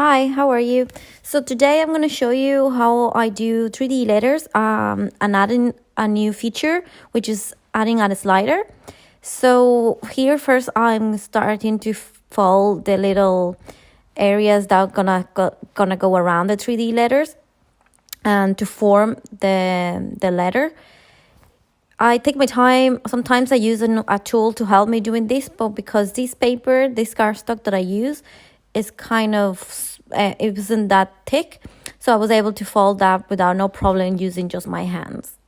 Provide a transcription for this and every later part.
Hi, how are you? So today I'm going to show you how I do 3D letters and adding a new feature, which is adding a slider. So here first I'm starting to fold the little areas that are gonna go around the 3D letters and to form the letter. I take my time. Sometimes I use a tool to help me doing this, but because this paper, this cardstock that I use, is kind of, it wasn't that thick, so I was able to fold that without no problem using just my hands.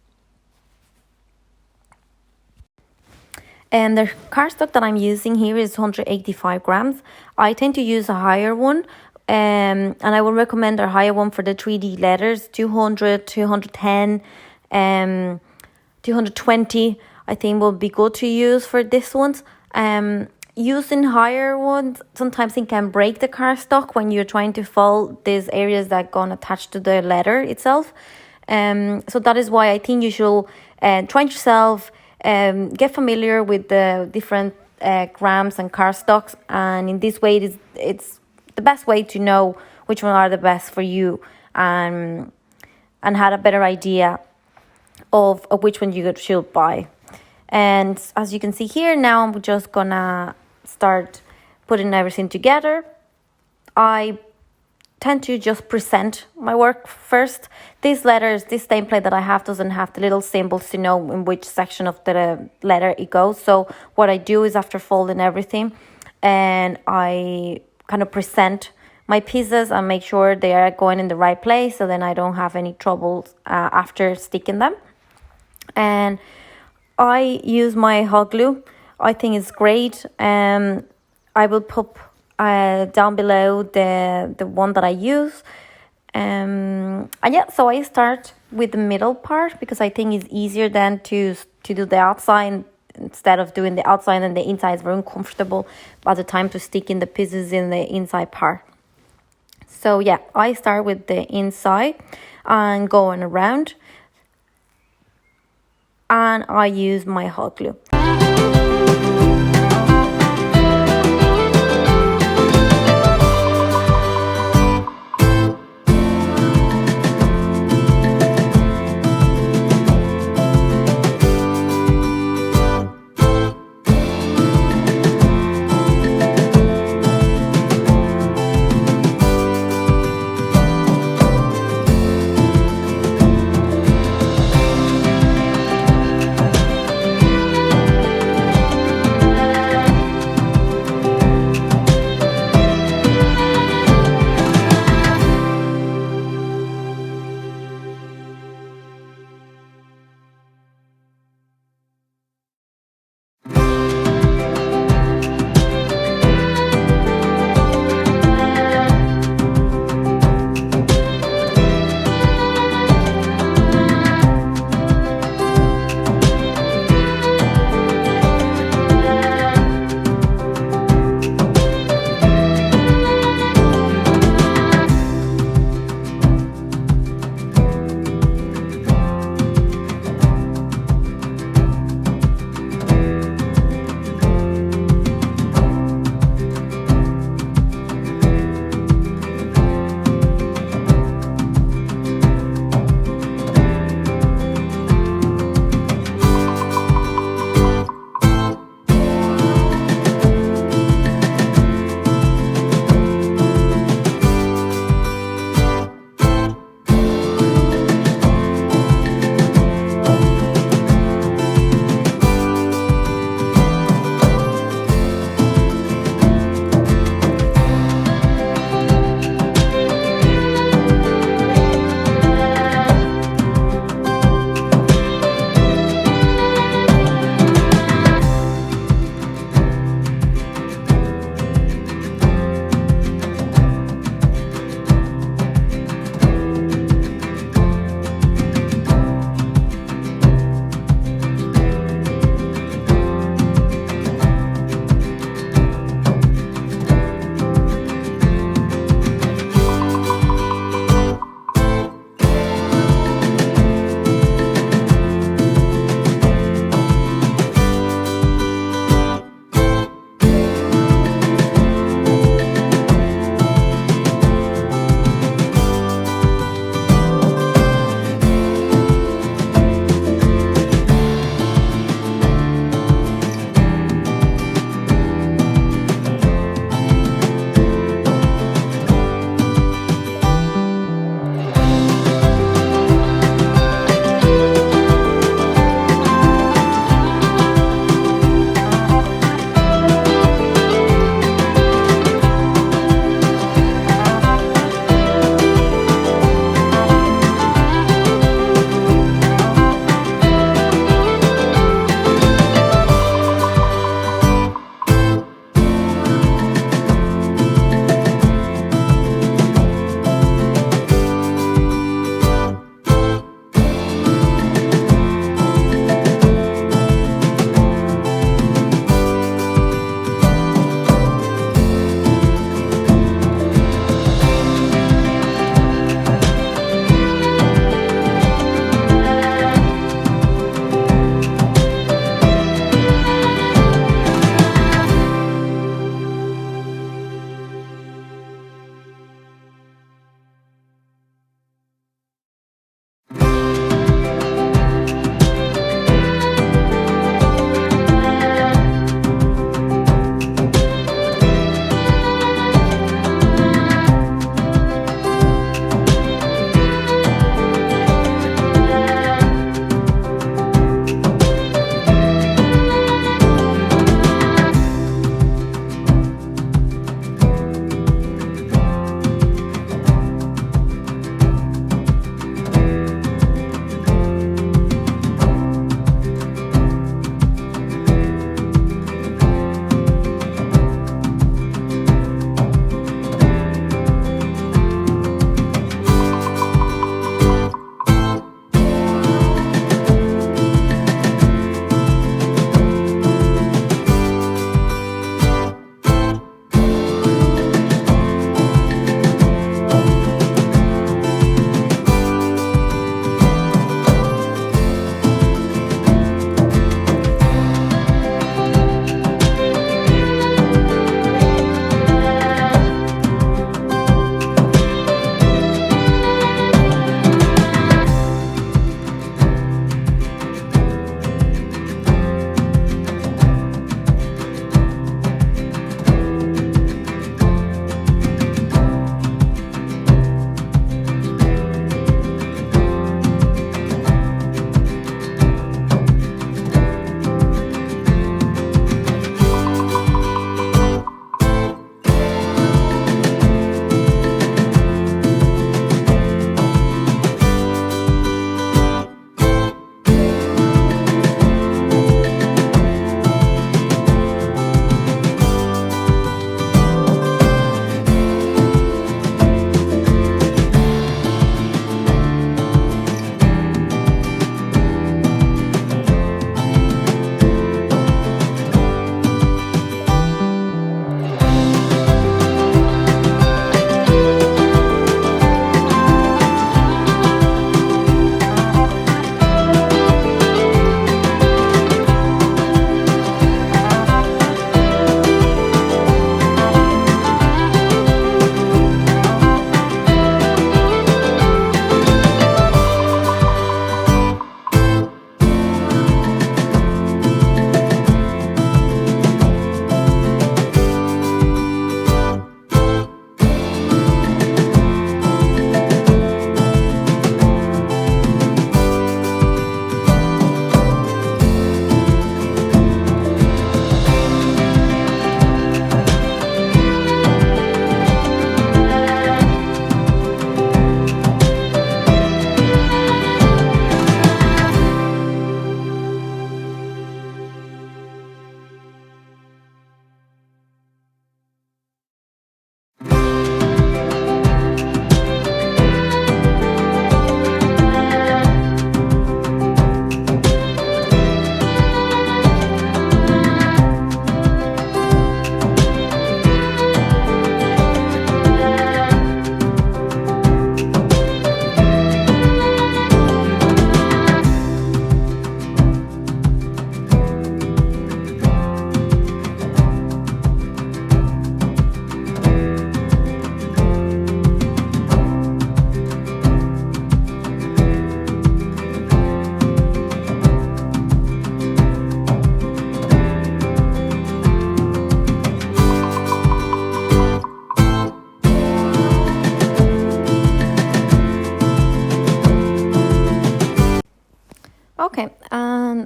And the cardstock that I'm using here is 185 grams. I tend to use a higher one, and I will recommend a higher one for the 3D letters, 200, 210, 220, I think will be good to use for this ones. Using higher ones, sometimes it can break the cardstock when you're trying to fold these areas that are going to attach to the letter itself. So that is why I think you should try yourself, get familiar with the different grams and cardstocks, and in this way it's the best way to know which one are the best for you, and have a better idea of which one you should buy. And as you can see here, now I'm just gonna start putting everything together. I tend to just present my work first. These letters, this template that I have doesn't have the little symbols to know in which section of the letter it goes. So what I do is, after folding everything, and I kind of present my pieces and make sure they are going in the right place, so then I don't have any troubles after sticking them. And I use my hot glue. I think it's great. I will put down below the one that I use. And yeah, so I start with the middle part because I think it's easier than to do the outside. Instead of doing the outside and the inside is very uncomfortable by the time to stick in the pieces in the inside part. So yeah, I start with the inside and going around. And I use my hot glue.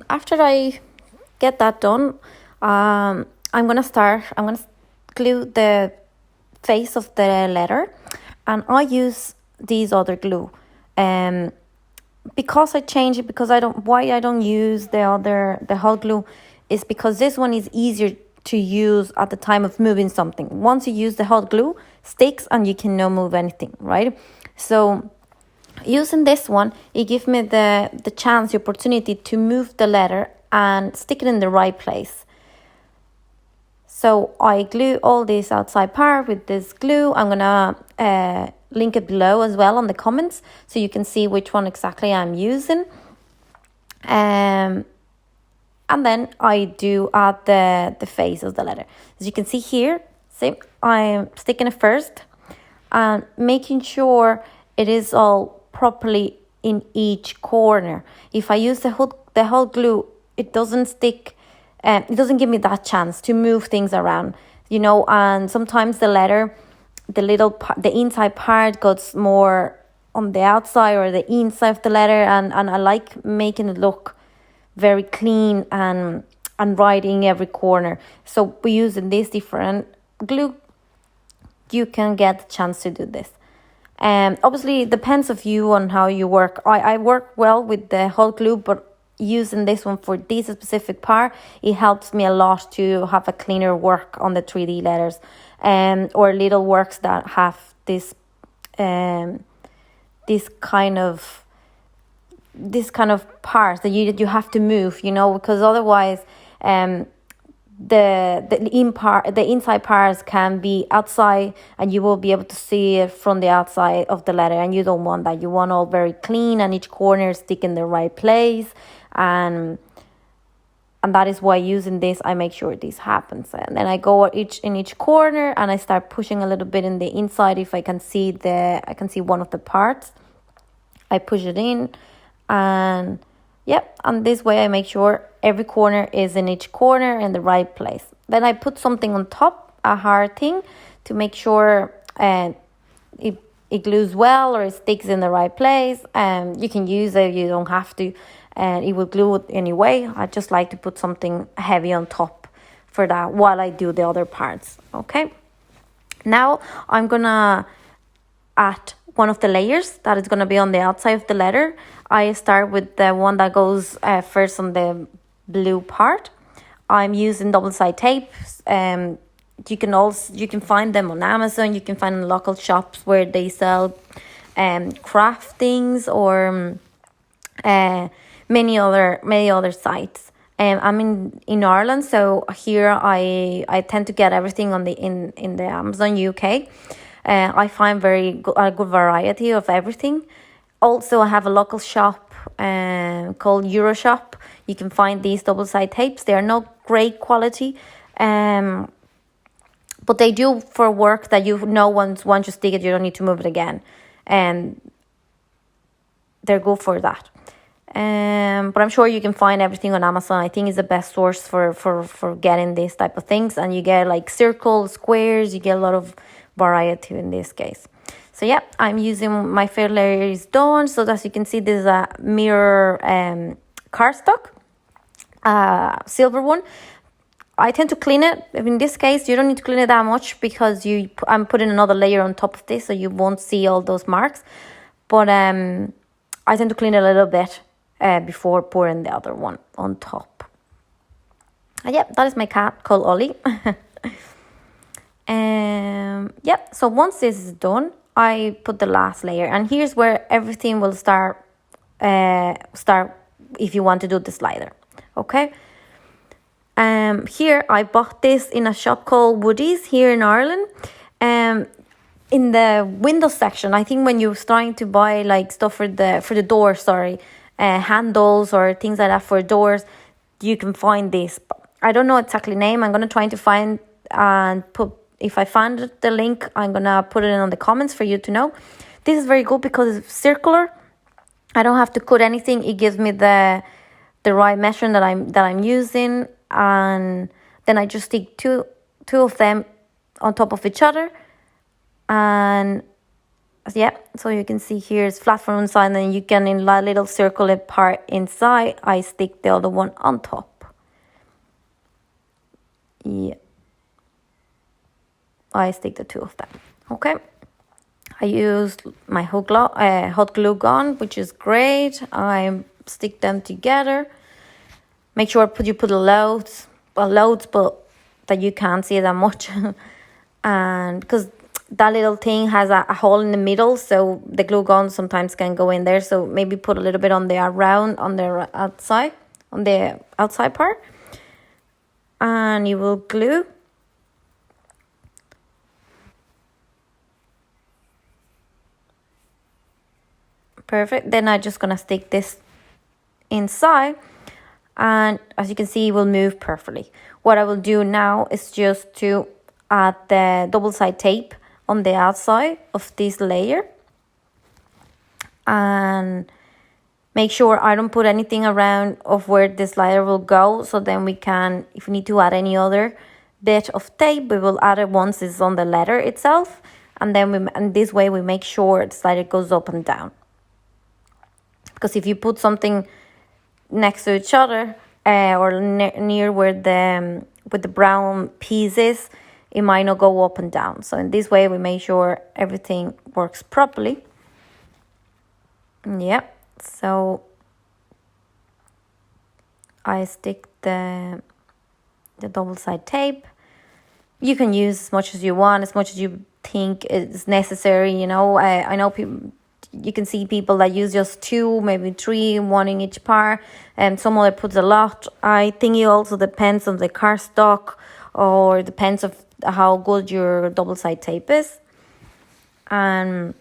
After I get that done, I'm gonna glue the face of the letter, and I use these other glue. Because I change it, because I don't use the hot glue is because this one is easier to use at the time of moving something. Once you use the hot glue, sticks and you cannot move anything, right? So using this one, it gives me the chance, the opportunity to move the letter and stick it in the right place. So I glue all this outside part with this glue. I'm gonna link it below as well on the comments so you can see which one exactly I'm using. And then I do add the face of the letter. As you can see here, see, I'm sticking it first and making sure it is all properly in each corner. If I use the whole glue, it doesn't stick. It doesn't give me that chance to move things around, you know. And sometimes the letter, the inside part goes more on the outside or the inside of the letter, and I like making it look very clean and right in every corner. So by using this different glue, you can get the chance to do this. Obviously it depends of you on how you work. I work well with the hot glue, but using this one for this specific part, it helps me a lot to have a cleaner work on the 3D letters, or little works that have this kind of parts that you have to move, you know, because otherwise the inside parts can be outside and you will be able to see it from the outside of the letter, and you don't want that. You want all very clean and each corner stick in the right place, and that is why using this I make sure this happens. And then I go in each corner and I start pushing a little bit in the inside. If I can see one of the parts, I push it in, and and this way I make sure every corner is in each corner in the right place. Then I put something on top, a hard thing, to make sure it glues well or it sticks in the right place. You can use it, you don't have to, and it will glue it anyway. I just like to put something heavy on top for that while I do the other parts. Okay, now I'm gonna add one of the layers that is gonna be on the outside of the letter. I start with the one that goes first on the blue part. I'm using double-sided tapes. You can find them on Amazon. You can find in local shops where they sell craft things, or many other sites. I'm in Ireland, so here I tend to get everything on in the Amazon UK. I find a good variety of everything. Also, I have a local shop called Euroshop. You can find these double-sided tapes. They are not great quality, but they do for work that once you stick it, you don't need to move it again. And they're good for that. But I'm sure you can find everything on Amazon. I think it's the best source for getting this type of things. And you get like circles, squares, you get a lot of variety in this case. So I'm using my fair layer is done. So as you can see, this is a mirror cardstock, silver one. I tend to clean it. In this case, you don't need to clean it that much because I'm putting another layer on top of this, so you won't see all those marks. But I tend to clean it a little bit before pouring the other one on top. That is my cat called Ollie. So once this is done, I put the last layer, and here's where everything will start if you want to do the slider. Okay. Here I bought this in a shop called Woody's here in Ireland. In the window section, I think when you're starting to buy like stuff for the door, handles or things like that for doors, you can find this. I don't know exactly name. I'm gonna try to find and put. If I find the link, I'm gonna put it in the comments for you to know. This is very good because it's circular. I don't have to cut anything. It gives me the right measurement that I'm using, and then I just stick two of them on top of each other, and Yeah, so you can see here it's flat from one side, and then you can, in a little circular part inside, I stick the other one on top. Yeah, I stick the two of them. Okay, I used my hot glue gun, which is great. I stick them together. Make sure you put loads, but that you can't see that much. And because that little thing has a hole in the middle, so the glue gun sometimes can go in there. So maybe put a little bit on the outside part, and you will glue. Perfect. Then I'm just gonna stick this inside, and as you can see, it will move perfectly. What I will do now is just to add the double side tape on the outside of this layer, and make sure I don't put anything around of where this layer will go. So then we can, if we need to add any other bit of tape, we will add it once it's on the letter itself, and then this way we make sure the slider goes up and down. Because if you put something next to each other or near where the brown piece is, it might not go up and down. So in this way we make sure everything works properly. Yeah, so I stick the double side tape. You can use as much as you want, as much as you think is necessary. You know, I know people. You can see people that use just 2, maybe 3, 1 in each part, and some other puts a lot. I think it also depends on the cardstock, or depends of how good your double side tape is. And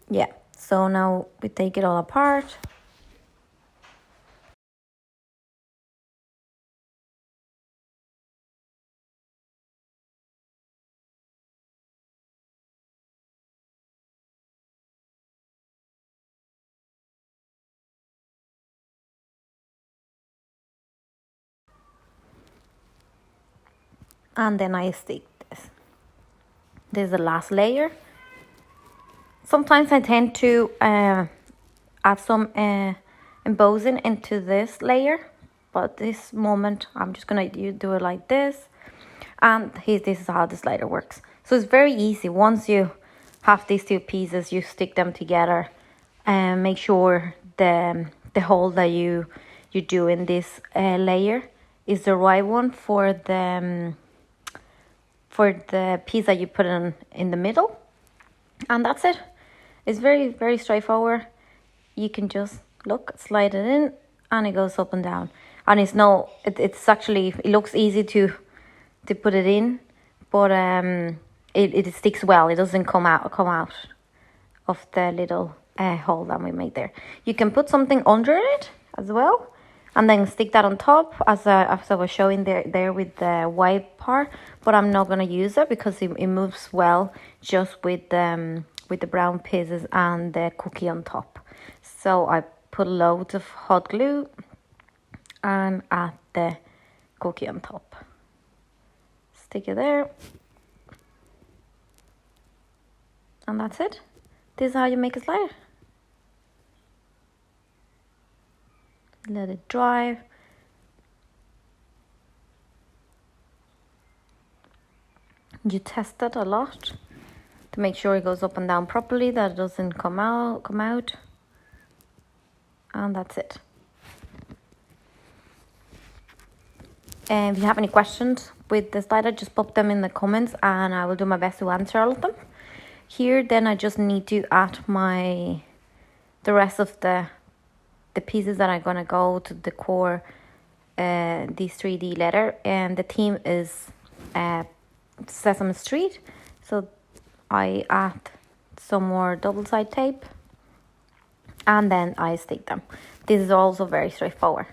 yeah, so now we take it all apart. And then I stick this. This is the last layer. Sometimes I tend to add some embossing into this layer, but this moment I'm just gonna do it like this. And this is how the slider works. So it's very easy. Once you have these two pieces, you stick them together and make sure the hole that you do in this layer is the right one for the piece that you put in the middle. And that's it. It's very, very straightforward. You can just slide it in, and it goes up and down. And it's actually, it looks easy to put it in, but it sticks well. It doesn't come out of the little hole that we made there. You can put something under it as well, and then stick that on top, as I was showing there with the white part. But I'm not gonna use it because it moves well just with the brown pieces and the cookie on top. So I put loads of hot glue and add the cookie on top. Stick it there, and that's it. This is how you make a slider. Let it dry. You test it a lot to make sure it goes up and down properly, that it doesn't come out. And that's it. And if you have any questions with the slider, just pop them in the comments and I will do my best to answer all of them. Here then I just need to add the rest of the pieces that are gonna go to decor this 3D letter, and the theme is Sesame Street. So I add some more double side tape and then I stick them. This is also very straightforward.